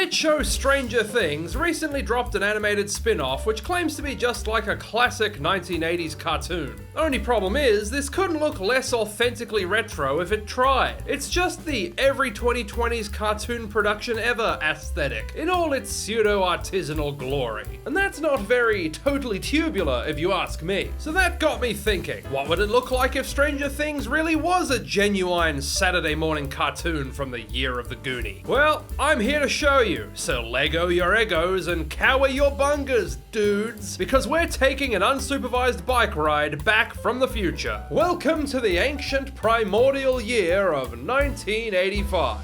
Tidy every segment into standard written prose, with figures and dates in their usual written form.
hit show Stranger Things recently dropped an animated spin-off which claims to be just like a classic 1980s cartoon. Only problem is, this couldn't look less authentically retro if it tried. It's just the every 2020s cartoon production ever aesthetic, in all its pseudo-artisanal glory. And that's not very totally tubular if you ask me. So that got me thinking, what would it look like if Stranger Things really was a genuine Saturday morning cartoon from the year of the Goonie? Well, I'm here to show you, so Lego your egos and cower your bungas, dudes, because we're taking an unsupervised bike ride back from the future. Welcome to the ancient primordial year of 1985.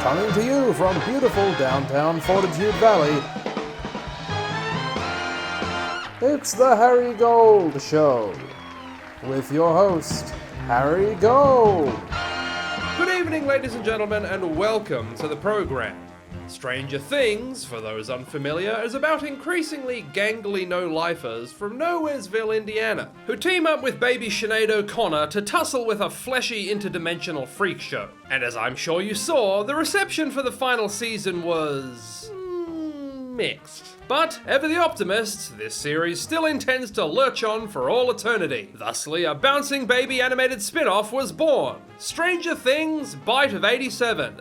Coming to you from beautiful downtown Fortitude Valley, it's the Harry Gold Show, with your host, Harry Gold. Good evening, ladies and gentlemen, and welcome to the program. Stranger Things, for those unfamiliar, is about increasingly gangly no-lifers from Nowheresville, Indiana, who team up with baby Sinead O'Connor to tussle with a fleshy interdimensional freak show. And as I'm sure you saw, the reception for the final season was mixed. But, ever the optimist, this series still intends to lurch on for all eternity. Thusly, a bouncing baby animated spin-off was born. Stranger Things, Bite of 87.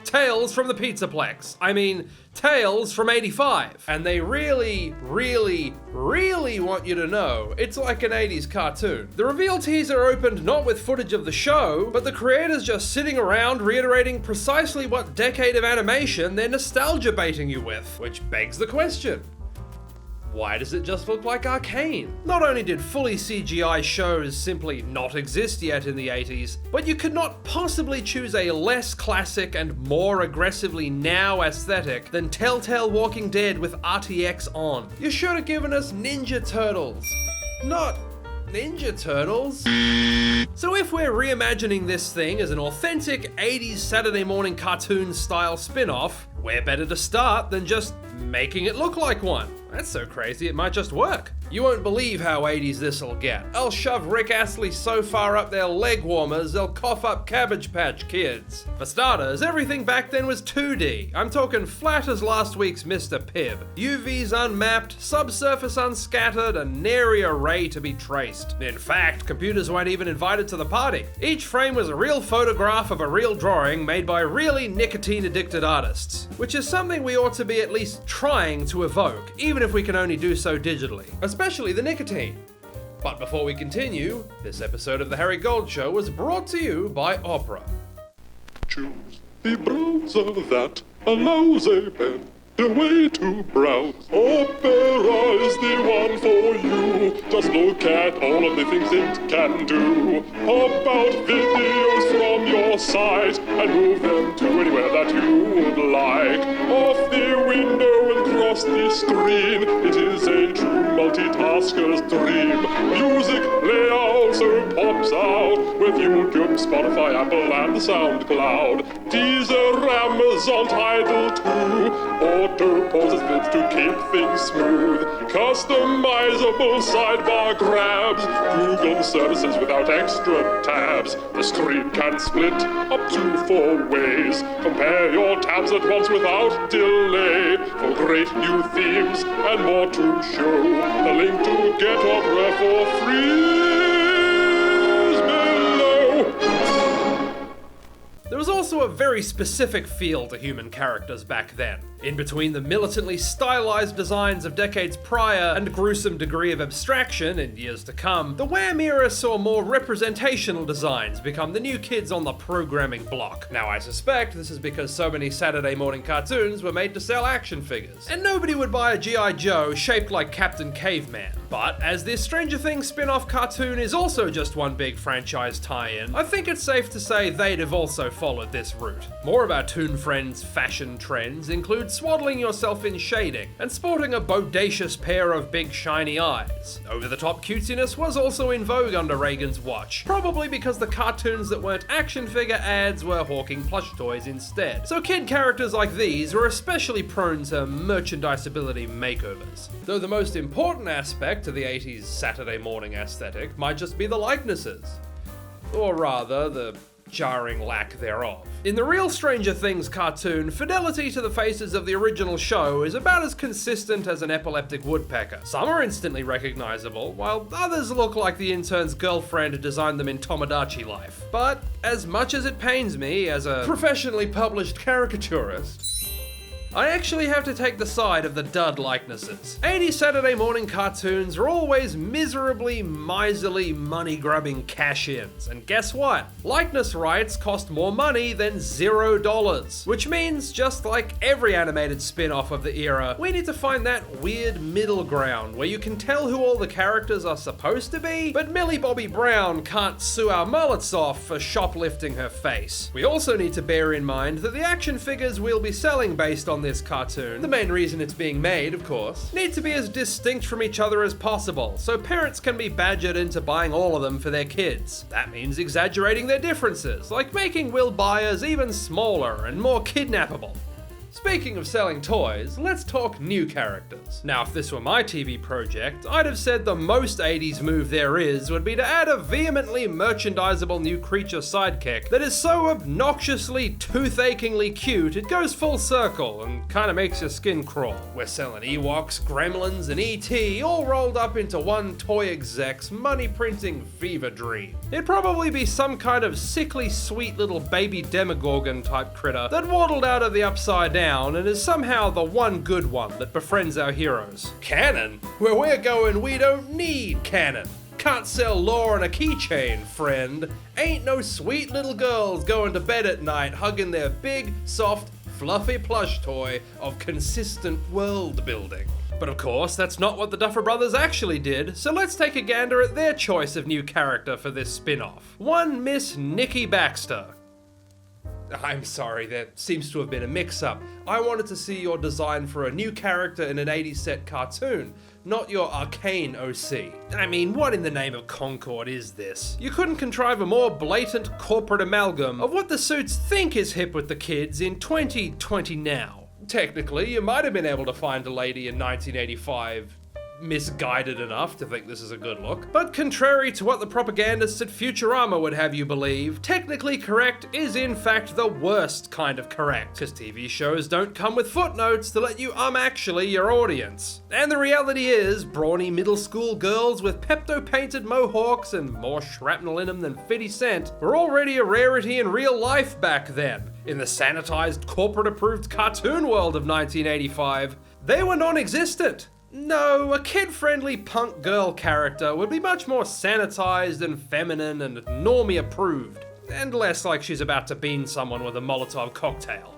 Tales from the Pizzaplex. Tales from 85. And they really want you to know it's like an 80s cartoon. The reveal teaser opened not with footage of the show, but the creators just sitting around reiterating precisely what decade of animation they're nostalgia baiting you with. Which begs the question, why does it just look like Arcane? Not only did fully CGI shows simply not exist yet in the 80s, but you could not possibly choose a less classic and more aggressively now aesthetic than Telltale Walking Dead with RTX on. You should have given us Ninja Turtles. Not Ninja Turtles. So if we're reimagining this thing as an authentic 80s Saturday morning cartoon style spin-off, where better to start than just making it look like one? That's so crazy it might just work. You won't believe how 80s this'll get. I'll shove Rick Astley so far up their leg warmers they'll cough up Cabbage Patch Kids. For starters, everything back then was 2D. I'm talking flat as last week's Mr. Pibb. UVs unmapped, subsurface unscattered, and nary a ray to be traced. In fact, computers weren't even invited to the party. Each frame was a real photograph of a real drawing made by really nicotine-addicted artists, which is something we ought to be at least trying to evoke, even if we can only do so digitally. Especially the nicotine. But before we continue, this episode of The Harry Gold Show was brought to you by Opera. Choose the browser that allows a better way to browse. Opera is the one for you. Just look at all of the things it can do. Pop out videos from your site and move them to anywhere that you would like. Off the window and cross the screen. It is a true multitasker's dream. Music layout so pops out with YouTube, Spotify, Apple, and SoundCloud. Deezer, Amazon, Tidal too. Auto poses fits to keep things smooth. Customizable sidebar grabs. Google services without extra tabs. The screen can split up to 4 ways. Compare your tabs at once without delay. For great new themes and more to show. The link to get Opera for free is below. There was also a very specific feel to human characters back then. In between the militantly stylized designs of decades prior and gruesome degree of abstraction in years to come, the Wham era saw more representational designs become the new kids on the programming block. Now I suspect this is because so many Saturday morning cartoons were made to sell action figures, and nobody would buy a G.I. Joe shaped like Captain Caveman. But as this Stranger Things spin-off cartoon is also just one big franchise tie-in, I think it's safe to say they'd have also followed this route. More of our Toon Friends' fashion trends include swaddling yourself in shading and sporting a bodacious pair of big shiny eyes. Over-the-top cutesiness was also in vogue under Reagan's watch, probably because the cartoons that weren't action figure ads were hawking plush toys instead. So kid characters like these were especially prone to merchandisability makeovers. Though the most important aspect of the 80s Saturday morning aesthetic might just be the likenesses. Or rather, the jarring lack thereof. In the real Stranger Things cartoon, fidelity to the faces of the original show is about as consistent as an epileptic woodpecker. Some are instantly recognizable, while others look like the intern's girlfriend designed them in Tomodachi Life. But as much as it pains me as a professionally published caricaturist, I actually have to take the side of the dud likenesses. 80s Saturday morning cartoons are always miserably, miserly, money-grubbing cash-ins. And guess what? Likeness rights cost more money than $0. Which means, just like every animated spin-off of the era, we need to find that weird middle ground where you can tell who all the characters are supposed to be, but Millie Bobby Brown can't sue our mullets off for shoplifting her face. We also need to bear in mind that the action figures we'll be selling based on this cartoon, the main reason it's being made, of course, need to be as distinct from each other as possible, so parents can be badgered into buying all of them for their kids. That means exaggerating their differences, like making Will Byers even smaller and more kidnappable. Speaking of selling toys, let's talk new characters. Now, if this were my TV project, I'd have said the most 80s move there is would be to add a vehemently merchandisable new creature sidekick that is so obnoxiously, toothacheingly cute it goes full circle and kinda makes your skin crawl. We're selling Ewoks, Gremlins, and E.T. all rolled up into one toy exec's money-printing fever dream. It'd probably be some kind of sickly sweet little baby Demogorgon type critter that waddled out of the Upside Down and is somehow the one good one that befriends our heroes. Canon? Where we're going, we don't need canon. Can't sell lore on a keychain, friend. Ain't no sweet little girls going to bed at night hugging their big, soft, fluffy plush toy of consistent world building. But of course, that's not what the Duffer Brothers actually did, so let's take a gander at their choice of new character for this spin-off. One Miss Nikki Baxter. I'm sorry, there seems to have been a mix-up. I wanted to see your design for a new character in an 80s set cartoon, not your arcane OC. I mean, what in the name of Concord is this? You couldn't contrive a more blatant corporate amalgam of what the suits think is hip with the kids in 2020 now. Technically, you might have been able to find a lady in 1985 misguided enough to think this is a good look. But contrary to what the propagandists at Futurama would have you believe, technically correct is in fact the worst kind of correct, because TV shows don't come with footnotes to let you actually your audience. And the reality is, brawny middle school girls with Pepto-painted mohawks and more shrapnel in them than 50 Cent were already a rarity in real life back then. In the sanitized, corporate-approved cartoon world of 1985, they were non-existent. No, a kid-friendly punk girl character would be much more sanitized and feminine and normie approved, and less like she's about to bean someone with a Molotov cocktail.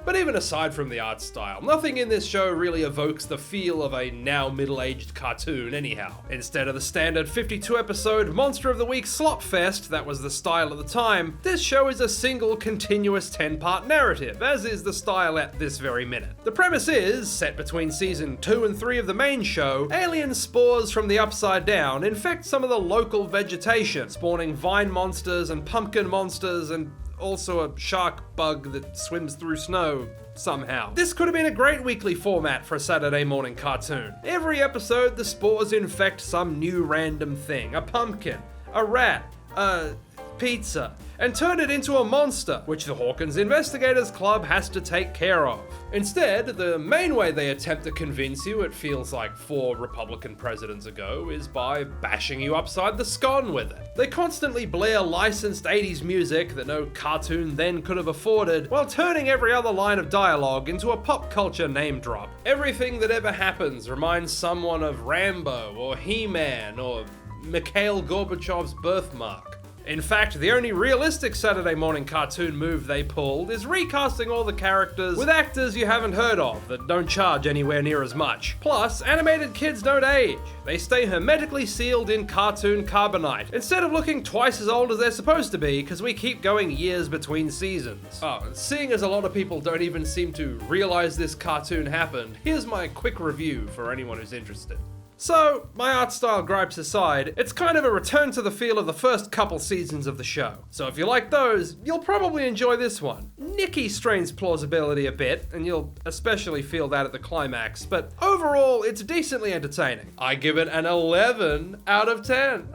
But even aside from the art style, nothing in this show really evokes the feel of a now middle-aged cartoon anyhow. Instead of the standard 52-episode Monster of the Week slopfest that was the style at the time, this show is a single continuous 10-part narrative, as is the style at this very minute. The premise is, set between season 2 and 3 of the main show, alien spores from the Upside Down infect some of the local vegetation, spawning vine monsters and pumpkin monsters and also a shark bug that swims through snow somehow. This could have been a great weekly format for a Saturday morning cartoon. Every episode, the spores infect some new random thing. A pumpkin, a rat, a pizza, and turn it into a monster, which the Hawkins Investigators Club has to take care of. Instead, the main way they attempt to convince you it feels like 4 Republican presidents ago is by bashing you upside the scone with it. They constantly blare licensed 80s music that no cartoon then could have afforded, while turning every other line of dialogue into a pop culture name drop. Everything that ever happens reminds someone of Rambo, or He-Man, or Mikhail Gorbachev's birthmark. In fact, the only realistic Saturday morning cartoon move they pulled is recasting all the characters with actors you haven't heard of that don't charge anywhere near as much. Plus, animated kids don't age. They stay hermetically sealed in cartoon carbonite, instead of looking twice as old as they're supposed to be because we keep going years between seasons. Oh, and seeing as a lot of people don't even seem to realize this cartoon happened, here's my quick review for anyone who's interested. So, my art style gripes aside, it's kind of a return to the feel of the first couple seasons of the show. So if you like those, you'll probably enjoy this one. Nikki strains plausibility a bit, and you'll especially feel that at the climax, but overall, it's decently entertaining. I give it an 11 out of 10.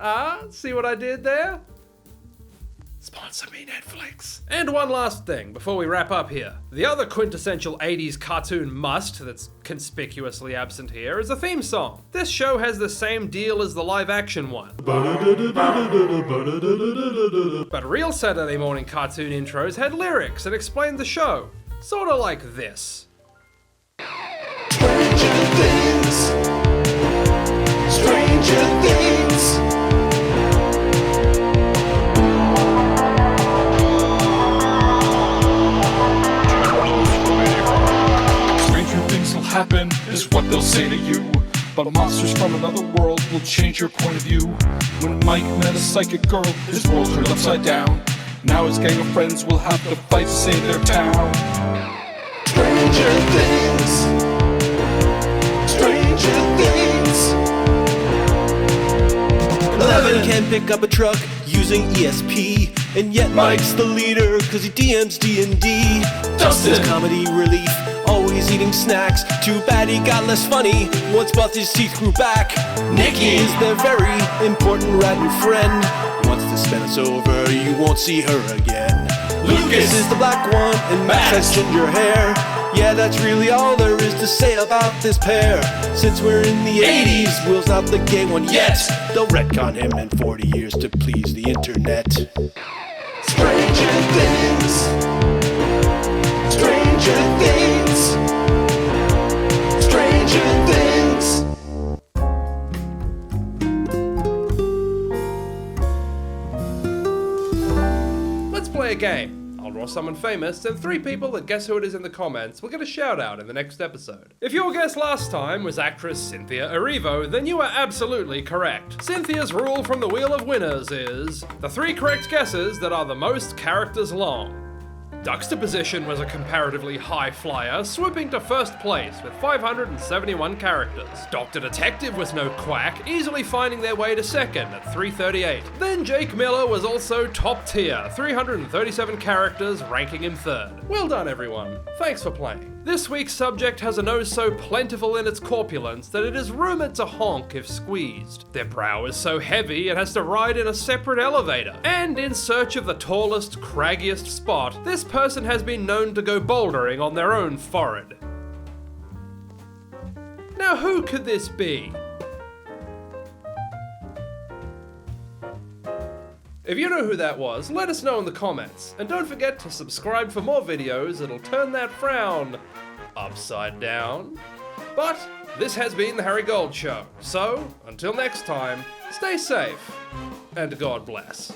See what I did there? Sponsor me, Netflix. And one last thing before we wrap up here. The other quintessential 80s cartoon must that's conspicuously absent here is a theme song. This show has the same deal as the live action one. But real Saturday morning cartoon intros had lyrics and explained the show. Sorta like this. Stranger Things. Stranger Things. Stranger things will happen, is what they'll say to you. But monsters from another world will change your point of view. When Mike met a psychic girl, his world turned upside down. Now his gang of friends will have to fight to save their town. Stranger Things. Stranger Things. 11 can pick up a truck using ESP, and yet Mike's the leader cause he DMs D&D. Dustin's comedy relief, always eating snacks. Too bad he got less funny once both his teeth grew back. Nikki is their very important random friend. Once the spell is over, you won't see her again. Lucas is the black one, and Max has ginger hair. Yeah, that's really all there is to say about this pair. Since we're in the 80s, Will's not the gay one yet. They'll retcon him in 40 years to please the internet. Stranger Things. Stranger Things. Stranger Things. Let's play a game. I'll draw someone famous, and 3 people that guess who it is in the comments will get a shout out in the next episode. If your guess last time was actress Cynthia Erivo, then you are absolutely correct. Cynthia's rule from the Wheel of Winners is the 3 correct guesses that are the most characters long. Juxtaposition was a comparatively high flyer, swooping to first place with 571 characters. Dr. Detective was no quack, easily finding their way to second at 338. Then Jake Miller was also top tier, 337 characters, ranking him third. Well done, everyone. Thanks for playing. This week's subject has a nose so plentiful in its corpulence that it is rumored to honk if squeezed. Their brow is so heavy it has to ride in a separate elevator. And in search of the tallest, craggiest spot, this person has been known to go bouldering on their own forehead. Now who could this be? If you know who that was, let us know in the comments. And don't forget to subscribe for more videos that'll turn that frown upside down. But this has been the Harry Gold Show. So, until next time, stay safe, and God bless.